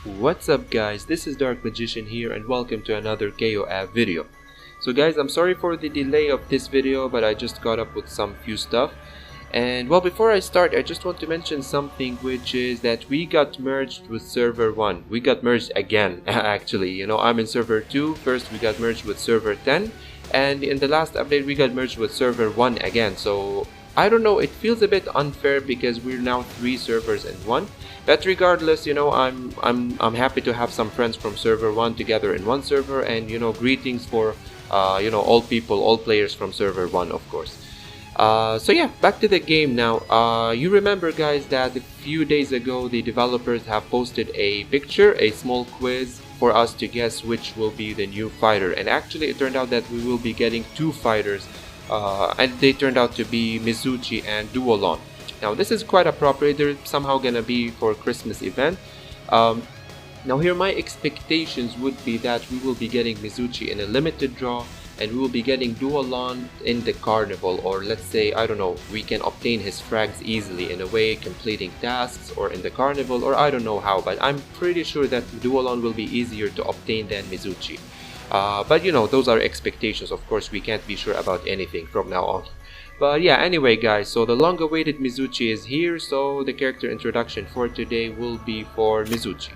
What's up guys, this is Dark Magician here and welcome to another KOF video. So guys, I'm sorry for the delay of this video, but I just got up with some few stuff. And well, before I start, I just want to mention something, which is that we got merged with server 1. We got merged again, actually. I'm in server 2, first we got merged with server 10, and in the last update we got merged with server 1 again. So I don't know, it feels a bit unfair because we're now 3 servers in 1. But regardless, I'm happy to have some friends from server 1 together in one server, and greetings for all people, all players from server 1, of course. So yeah, back to the game now. You remember guys that a few days ago the developers have posted a picture, a small quiz for us to guess which will be the new fighter, and actually it turned out that we will be getting 2 fighters, and they turned out to be Mizuchi and Duolon. Now this is quite appropriate. They're somehow gonna be for Christmas event. Now here my expectations would be that we will be getting Mizuchi in a limited draw, and we will be getting Duolon in the carnival, or let's say, I don't know, we can obtain his frags easily in a way, completing tasks, or in the carnival, or I don't know how, but I'm pretty sure that Duolon will be easier to obtain than Mizuchi. But those are expectations. Of course, we can't be sure about anything from now on. But yeah, anyway guys, so the long awaited Mizuchi is here, so the character introduction for today will be for Mizuchi.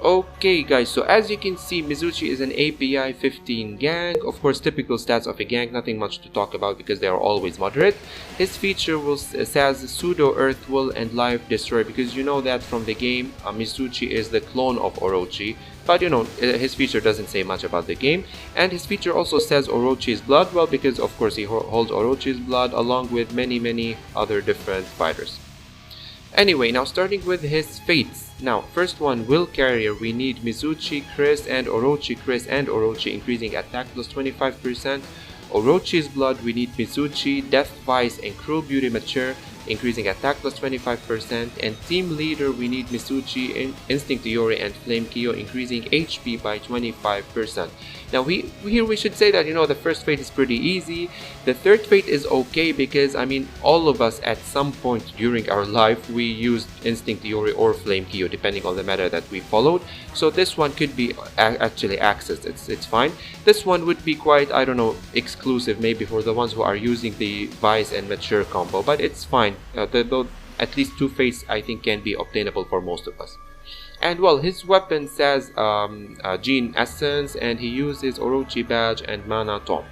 Okay guys, so as you can see, Mizuchi is an API 15 gang. Of course, typical stats of a gang, nothing much to talk about because they are always moderate. His feature says pseudo earth will and life destroy, because you know that from the game, Mizuchi is the clone of Orochi. But his feature doesn't say much about the game. And his feature also says Orochi's blood, well, because of course he holds Orochi's blood along with many other different fighters. Anyway, now starting with his fates. Now, first one, Will Carrier. We need Mizuchi, Chris, and Orochi. Chris and Orochi increasing attack plus 25%. Orochi's blood, we need Mizuchi, Death Vice, and Cruel Beauty Mature, increasing attack plus 25%. And team leader, we need Mizuchi, Instinct Yori, and Flame Kyo, increasing HP by 25%. Now here we should say that the first fate is pretty easy. The third fate is okay because all of us at some point during our life we used Instinct Yori or Flame Kyo depending on the meta that we followed. So this one could be actually accessed. It's fine. This one would be quite, I don't know, exclusive maybe for the ones who are using the Vice and Mature combo, but it's fine. At least 2 fates I think can be obtainable for most of us. And well, his weapon says Gene Essence, and he uses Orochi Badge and Mana Tome.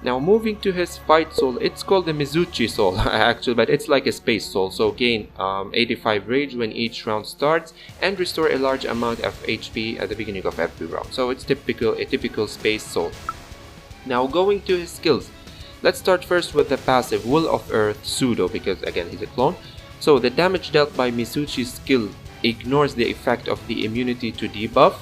Now moving to his fight soul, it's called the Mizuchi soul actually, but it's like a space soul. So gain 85 rage when each round starts, and restore a large amount of HP at the beginning of every round. So it's a typical space soul. Now going to his skills, let's start first with the passive Will of Earth Pseudo, because again he's a clone. So the damage dealt by Mizuchi's skill ignores the effect of the immunity to debuff.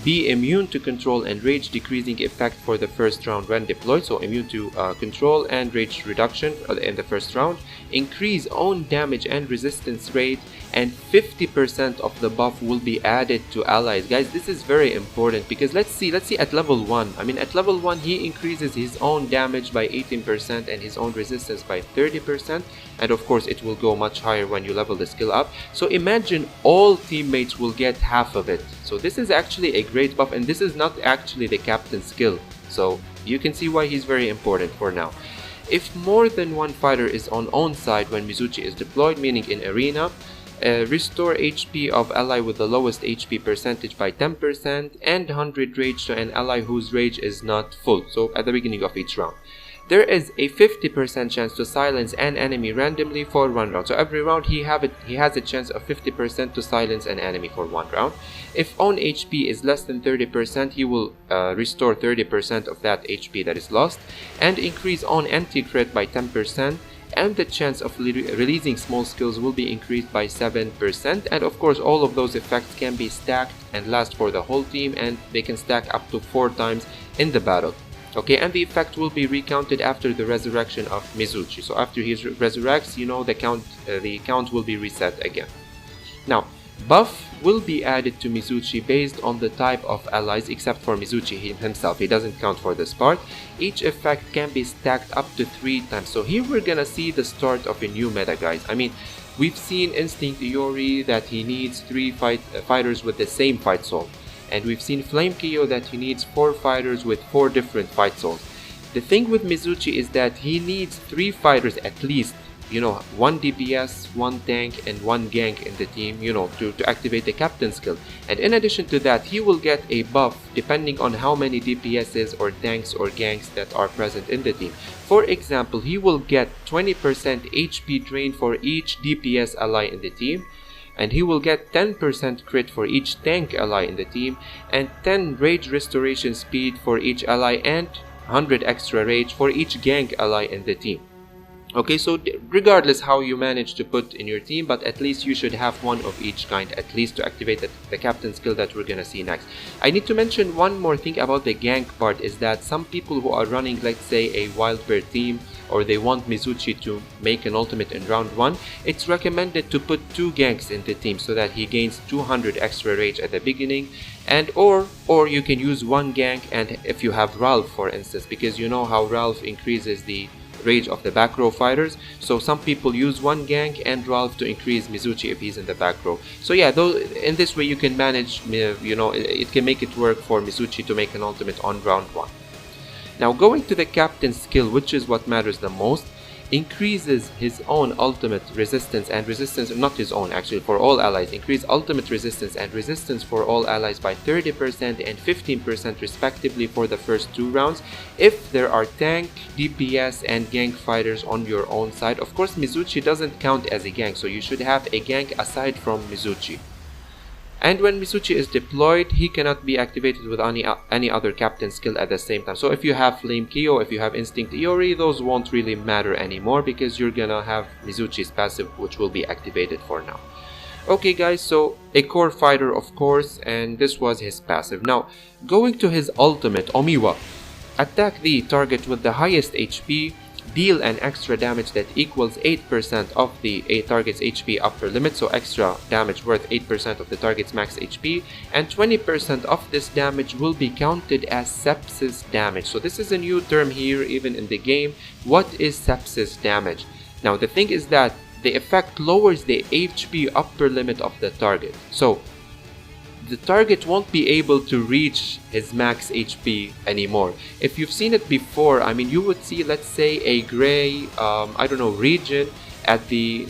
Be immune to control and rage decreasing effect for the first round when deployed, so immune to control and rage reduction in the first round. Increase own damage and resistance rate, and 50% of the buff will be added to allies. Guys, this is very important because let's see at level 1. At level 1 he increases his own damage by 18% and his own resistance by 30%, and of course it will go much higher when you level the skill up. So imagine all teammates will get half of it. So this is actually a great buff, and this is not actually the captain's skill, so you can see why he's very important for now. If more than one fighter is on own side when Mizuchi is deployed, meaning in arena, restore HP of ally with the lowest HP percentage by 10%, and 100 rage to an ally whose rage is not full, so at the beginning of each round. There is a 50% chance to silence an enemy randomly for 1 round. So every round he has a chance of 50% to silence an enemy for 1 round. If own HP is less than 30%, he will restore 30% of that HP that is lost, and increase own anti-crit by 10%, and the chance of releasing small skills will be increased by 7%. And of course all of those effects can be stacked and last for the whole team, and they can stack up to 4 times in the battle. Okay, and the effect will be recounted after the resurrection of Mizuchi. So after he resurrects, the count will be reset again. Now, buff will be added to Mizuchi based on the type of allies, except for Mizuchi himself. He doesn't count for this part. Each effect can be stacked up to 3 times. So here we're gonna see the start of a new meta, guys. We've seen Instinct Iori that he needs 3 fighters with the same fight soul. And we've seen Flame Kyo that he needs 4 fighters with 4 different fight souls. The thing with Mizuchi is that he needs 3 fighters at least, you know, 1 DPS, 1 tank, and 1 gank in the team, you know, to activate the captain skill. And in addition to that, he will get a buff depending on how many DPSs or tanks or ganks that are present in the team. For example, he will get 20% HP drain for each DPS ally in the team, and he will get 10% crit for each tank ally in the team, and 10 rage restoration speed for each ally, and 100 extra rage for each gank ally in the team. Okay, so regardless how you manage to put in your team, but at least you should have 1 of each kind, at least to activate the captain skill that we're gonna see next. I need to mention one more thing about the gank part, is that some people who are running, let's say, a wild bear team, or they want Mizuchi to make an ultimate in round 1, it's recommended to put 2 ganks in the team so that he gains 200 extra rage at the beginning, and or you can use 1 gank, and if you have Ralph, for instance, because you know how Ralph increases the rage of the back row fighters, so some people use 1 gank and Ralph to increase Mizuchi if he's in the back row. So yeah, in this way you can manage, you know, it can make it work for Mizuchi to make an ultimate on round 1. Now going to the captain skill, which is what matters the most, increases his own ultimate resistance and resistance, not his own actually, for all allies, increase ultimate resistance and resistance for all allies by 30% and 15% respectively for the first 2 rounds if there are tank, DPS and gank fighters on your own side. Of course, Mizuchi doesn't count as a gank, so you should have a gank aside from Mizuchi. And when Mizuchi is deployed, he cannot be activated with any other captain skill at the same time. So if you have Flame Kyo, if you have Instinct Iori, those won't really matter anymore because you're gonna have Mizuchi's passive, which will be activated for now. Okay guys, so a core fighter of course, and this was his passive. Now, going to his ultimate, Omiwa. Attack the target with the highest HP, deal an extra damage that equals 8% of the target's HP upper limit, so extra damage worth 8% of the target's max HP, and 20% of this damage will be counted as sepsis damage. So this is a new term here even in the game. What is sepsis damage? Now the thing is that the effect lowers the HP upper limit of the target, so the target won't be able to reach his max HP anymore. If you've seen it before, I mean, you would see, let's say, a gray, I don't know, region at the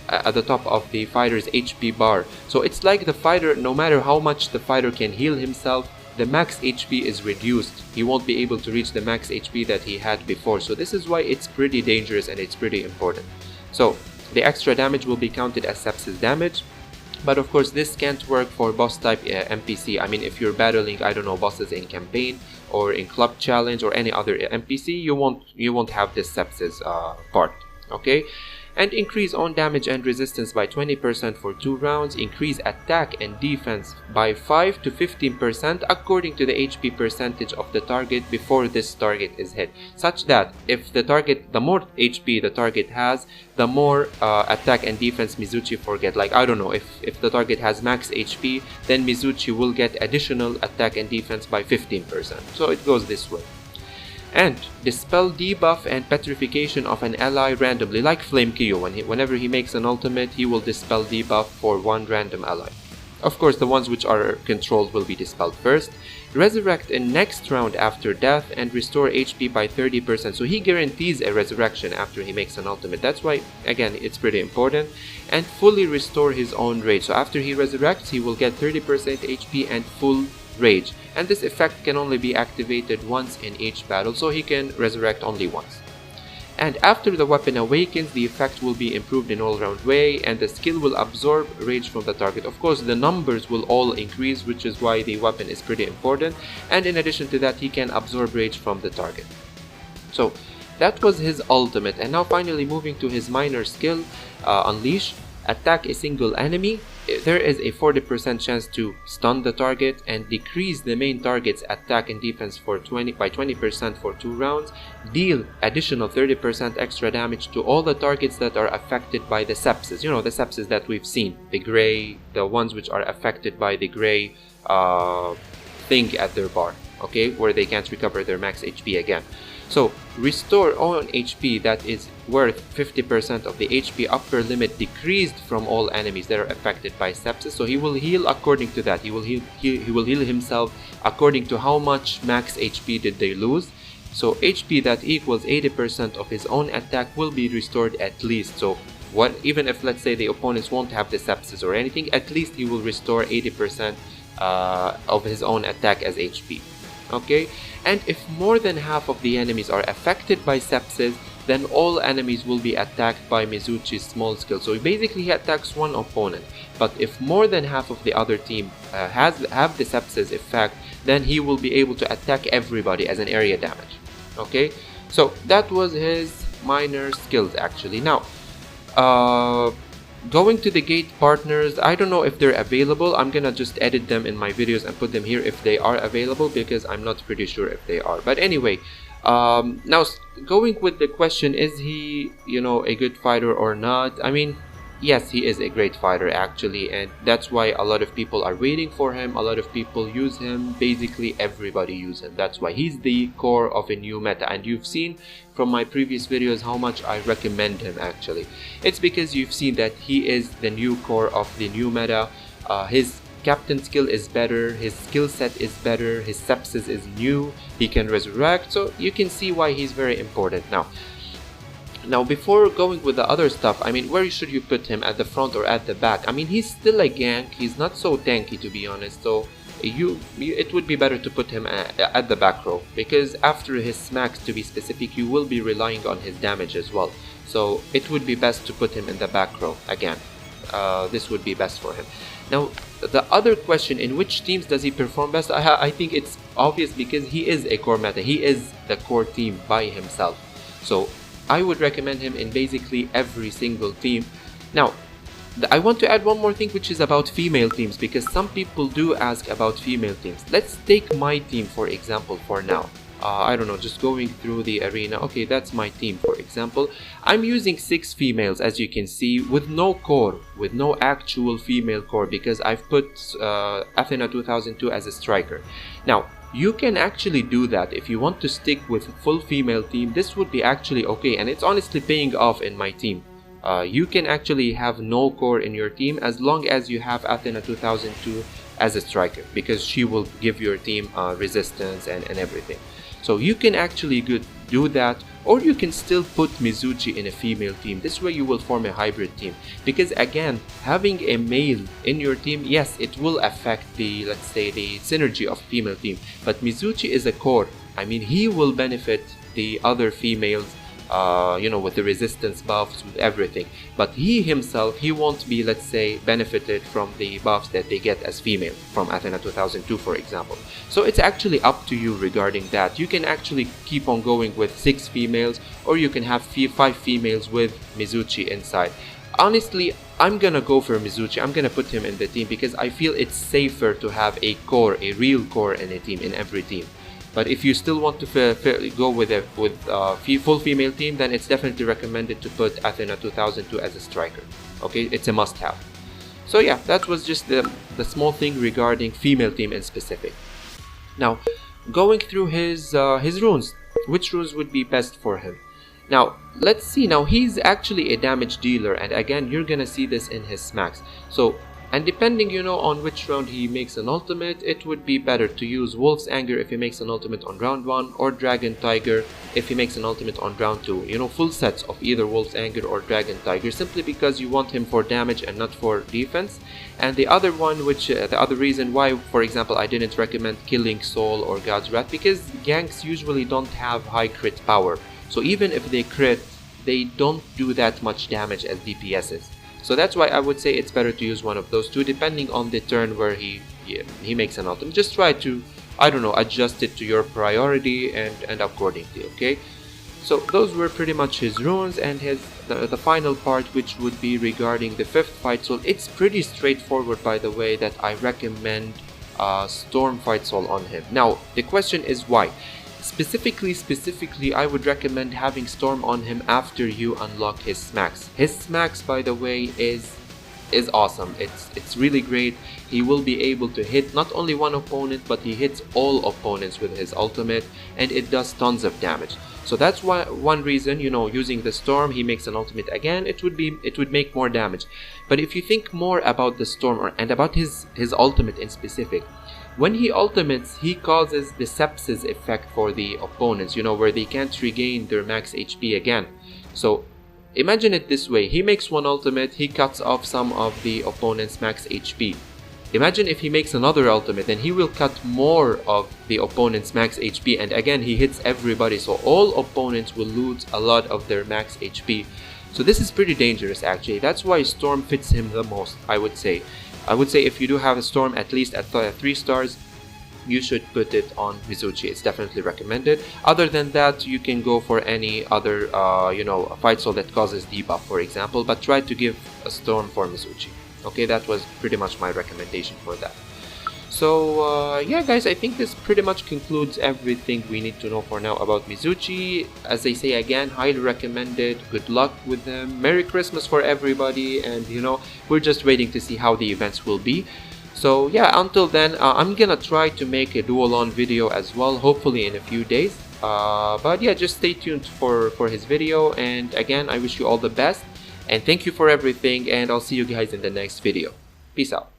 top of the fighter's HP bar. So it's like the fighter, no matter how much the fighter can heal himself, the max HP is reduced. He won't be able to reach the max HP that he had before. So this is why it's pretty dangerous and it's pretty important. So the extra damage will be counted as sepsis damage. But of course, this can't work for boss type NPC. I mean, if you're battling, I don't know, bosses in campaign or in club challenge or any other NPC, you won't have this sepsis part. Okay, and increase on damage and resistance by 20% for 2 rounds. Increase attack and defense by 5 to 15% according to the HP percentage of the target before this target is hit, such that if the more HP the target has, the more attack and defense Mizuchi forget. Like, I don't know, if the target has max HP, then Mizuchi will get additional attack and defense by 15%. So it goes this way. And dispel debuff and petrification of an ally randomly, like Flame Kyo. Whenever he makes an ultimate, he will dispel debuff for 1 random ally. Of course, the ones which are controlled will be dispelled first. Resurrect in next round after death and restore HP by 30%. So he guarantees a resurrection after he makes an ultimate. That's why, again, it's pretty important. And fully restore his own rage. So after he resurrects, he will get 30% HP and full rage. And this effect can only be activated once in each battle, so he can resurrect only once. And after the weapon awakens, the effect will be improved in all round way, and the skill will absorb rage from the target. Of course, the numbers will all increase, which is why the weapon is pretty important. And in addition to that, he can absorb rage from the target. So that was his ultimate. And now finally moving to his minor skill, Unleash. Attack a single enemy. There is a 40% chance to stun the target and decrease the main target's attack and defense by 20% for 2 rounds. Deal additional 30% extra damage to all the targets that are affected by the sepsis. You know, the sepsis that we've seen, the ones which are affected by the gray thing at their bar, okay, where they can't recover their max HP again. So restore own HP that is worth 50% of the HP upper limit decreased from all enemies that are affected by sepsis. So he will heal according to that. He will heal himself according to how much max HP did they lose. So HP that equals 80% of his own attack will be restored at least. So even if, let's say, the opponents won't have the sepsis or anything, at least he will restore 80% of his own attack as HP. Okay, and if more than half of the enemies are affected by sepsis, then all enemies will be attacked by Mizuchi's small skill. So basically he attacks one opponent, but if more than half of the other team have the sepsis effect, then he will be able to attack everybody as an area damage. Okay, so that was his minor skills actually. Now going to the gate partners, I don't know if they're available. I'm gonna just edit them in my videos and put them here if they are available, because I'm not pretty sure if they are. But anyway, now going with the question, is he, you know, a good fighter or not? I mean, yes, he is a great fighter actually, and that's why a lot of people are waiting for him. A lot of people use him. Basically everybody uses him. That's why he's the core of a new meta, and you've seen from my previous videos how much I recommend him actually. It's because you've seen that he is the new core of the new meta. His captain skill is better, his skill set is better, his sepsis is new, he can resurrect, so you can see why he's very important. Now before going with the other stuff, I mean, where should you put him, at the front or at the back? I mean, he's still a gank, he's not so tanky to be honest, so it would be better to put him at the back row, because after his smacks, to be specific, you will be relying on his damage as well. So it would be best to put him in the back row again. This would be best for him. Now the other question, in which teams does he perform best? I think it's obvious, because he is a core meta. He is the core team by himself. So I would recommend him in basically every single team. Now I want to add one more thing, which is about female teams, because some people do ask about female teams. Let's take my team for example for now. I don't know, just going through the arena. Okay, that's my team for example. I'm using 6 females, as you can see, with no core, with no actual female core, because I've put Athena 2002 as a striker. Now you can actually do that if you want to stick with a full female team. This would be actually okay, and it's honestly paying off in my team. You can actually have no core in your team as long as you have Athena 2002 as a striker, because she will give your team resistance and everything. So you can actually do that, or you can still put Mizuchi in a female team. This way you will form a hybrid team, because again, having a male in your team, yes, it will affect the, let's say, the synergy of female team, but Mizuchi is a core. I mean, he will benefit the other females, you know, with the resistance buffs, with everything, but he himself, he won't be, let's say, benefited from the buffs that they get as female from Athena 2002 for example. So it's actually up to you regarding that. You can actually keep on going with 6 females, or you can have 5 females with Mizuchi inside. Honestly, I'm gonna go for Mizuchi. I'm gonna put him in the team, because I feel it's safer to have a core, a real core in a team, in every team. But if you still want to go with a full female team, then it's definitely recommended to put Athena 2002 as a striker. Okay, it's a must-have. So yeah, that was just the small thing regarding female team in specific. Now, going through his runes, which runes would be best for him? Now, let's see. Now, he's actually a damage dealer, and again, you're gonna see this in his smacks. So, and depending, you know, on which round he makes an ultimate, it would be better to use Wolf's Anger if he makes an ultimate on round 1, or Dragon Tiger if he makes an ultimate on round 2. You know, full sets of either Wolf's Anger or Dragon Tiger, simply because you want him for damage and not for defense. And the other one, which the other reason why, for example, I didn't recommend Killing Soul or God's Wrath, because ganks usually don't have high crit power. So even if they crit, they don't do that much damage as DPSs. So that's why I would say it's better to use one of those two, depending on the turn where he makes an ultimate. Just try to, I don't know, adjust it to your priority and accordingly, okay? So those were pretty much his runes, and the final part, which would be regarding the 5th fight soul. It's pretty straightforward, by the way, that I recommend Storm fight soul on him. Now the question is why? Specifically, I would recommend having Storm on him after you unlock his smacks. His smacks, by the way, is is awesome. It's really great. He will be able to hit not only one opponent, but he hits all opponents with his ultimate, and it does tons of damage. So that's why one reason, you know, using the storm, he makes an ultimate again, it would make more damage. But if you think more about the storm and about his ultimate in specific, when he ultimates, he causes the sepsis effect for the opponents, you know, where they can't regain their max HP again. So imagine it this way: he makes one ultimate, he cuts off some of the opponent's max HP. Imagine if he makes another ultimate, then he will cut more of the opponent's max HP, and again he hits everybody, so all opponents will lose a lot of their max HP. So this is pretty dangerous actually. That's why Storm fits him the most, I would say. If you do have a Storm, at least at 3 stars, you should put it on Mizuchi. It's definitely recommended. Other than that, you can go for any other you know, fight soul that causes debuff, for example, but try to give a Storm for Mizuchi. Okay, that was pretty much my recommendation for that. So yeah guys, I think this pretty much concludes everything we need to know for now about Mizuchi. As I say again, highly recommended. Good luck with them. Merry Christmas for everybody, and you know, we're just waiting to see how the events will be. So yeah, until then, I'm gonna try to make a dual-on video as well, hopefully in a few days. But yeah, just stay tuned for his video, and again, I wish you all the best. And thank you for everything, and I'll see you guys in the next video. Peace out.